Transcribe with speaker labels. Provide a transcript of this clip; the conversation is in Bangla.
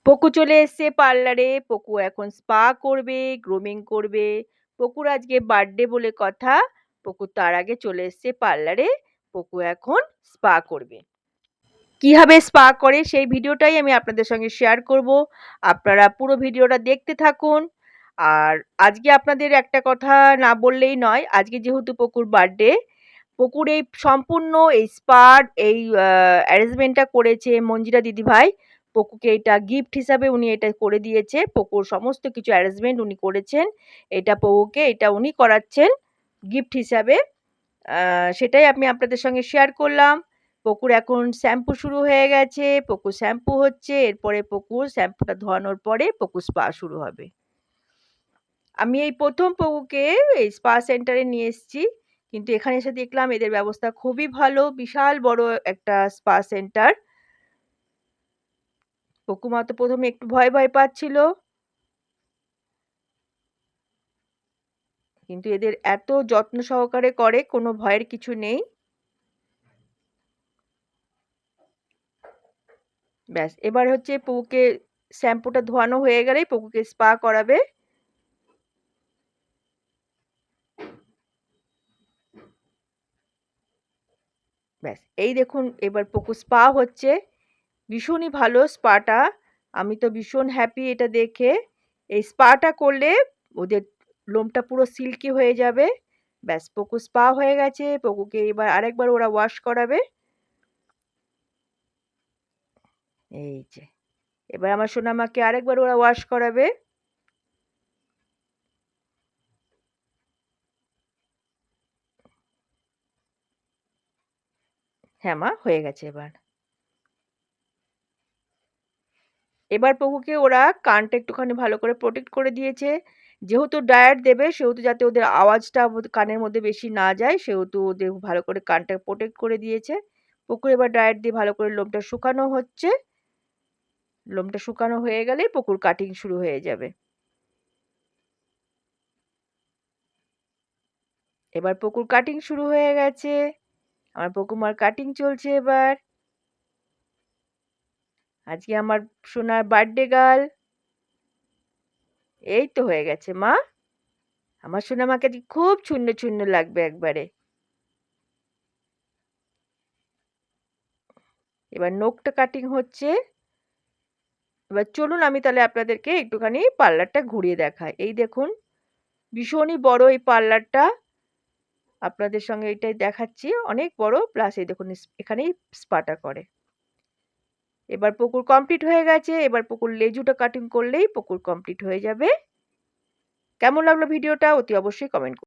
Speaker 1: পকু চলে এসছে পার্লারে। পকু এখন স্পা করবে, গ্রুমিং করবে। পকুর আজকে বার্থডে বলে কথা। পকু তার আগে চলে এসছে পার্লারে। পকু এখন স্পা করবে। কিভাবে স্পা করে সেই ভিডিওটাই আমি আপনাদের সঙ্গে শেয়ার করব। আপনারা পুরো ভিডিওটা দেখতে থাকুন। আর আজকে আপনাদের একটা কথা না বললেই নয়। আজকে যেহেতু পকুর বার্থডে, পকুর এই সম্পূর্ণ এই স্পার এই অ্যারেঞ্জমেন্টটা করেছে মঞ্জিরা দিদিভাই। পকুকে এটা গিফট হিসাবে উনি এটা করে দিয়েছে। পকুর সমস্ত কিছু অ্যারেঞ্জমেন্ট উনি করেছেন। এটা পকুকে এটা উনি করাচ্ছেন গিফট হিসাবে। সেটাই আমি আপনাদের সঙ্গে শেয়ার করলাম। পকুর এখন শ্যাম্পু শুরু হয়ে গেছে। পকুর শ্যাম্পু হচ্ছে। এরপরে পকুর শ্যাম্পুটা ধোয়ানোর পরে পকুর স্পা শুরু হবে। আমি এই ১ম পকুকে এই স্পা সেন্টারে নিয়ে এসেছি। কিন্তু এখানে এসে দেখলাম এদের ব্যবস্থা খুবই ভালো। বিশাল বড় একটা স্পা সেন্টার। পকু মা তো ১ম এ একটু ভয় পাচ্ছিল। কিন্তু এদের এত যত্ন সহকারে করে কোনো ভয়ের কিছু নেই। ব্যাস এবার হচ্ছে পকুকে শ্যাম্পুটা ধোয়ানো হয়ে গেলেই পকুকে স্পা করাবে। ব্যাস এই দেখুন এবার পকু স্পা হচ্ছে। ভীষণই ভালো স্পাটা। আমি তো ভীষণ হ্যাপি এটা দেখে। এই স্পাটা করলে ওদের লোমটা পুরো সিল্কি হয়ে যাবে। ব্যাস পকু স্পা হয়ে গেছে। পকুকে এবার আরেকবার ওরা ওয়াশ করাবে। এই যে এবার আমার সোনামাকে আরেকবার ওরা ওয়াশ করাবে। হ্যাঁ মা হয়ে গেছে এবার। এবার পকুকে ওরা কানটা একটুখানি ভালো করে প্রোটেক্ট করে দিয়েছে। যেহেতু ডায়াট দেবে সেহেতু যাতে ওদের আওয়াজটা কানের মধ্যে বেশি না যায় সেহেতু ওদের ভালো করে কানটা প্রোটেক্ট করে দিয়েছে। পকুর এবার ডায়াট দিয়ে ভালো করে লোমটা শুকানো হচ্ছে। লোমটা শুকানো হয়ে গেলেই পকুর কাটিং শুরু হয়ে যাবে। এবার পকুর কাটিং শুরু হয়ে গেছে। আমার পকুমার কাটিং চলছে এবার। আজকে আমার সোনার বার্থডে গার্ল। এই তো হয়ে গেছে মা। আমার সোনামাকে আজকে খুব ছুন্ন লাগবে একবারে। এবার নখটা কাটিং হচ্ছে। এবার চলুন আমি তাহলে আপনাদেরকে একটুখানি পার্লারটা ঘুরিয়ে দেখাই। এই দেখুন ভীষণই বড় এই পার্লারটা। আপনাদের সঙ্গে এটাই দেখাচ্ছি। অনেক বড় প্লাস এই দেখুন এখানেই স্পাটা করে। এবার পকুর কমপ্লিট হয়ে গেছে। এবার পকুর লেজুটা কাটিং করলেই পকুর কমপ্লিট হয়ে যাবে। কেমন লাগলো ভিডিওটা অতি অবশ্যই কমেন্ট করুন।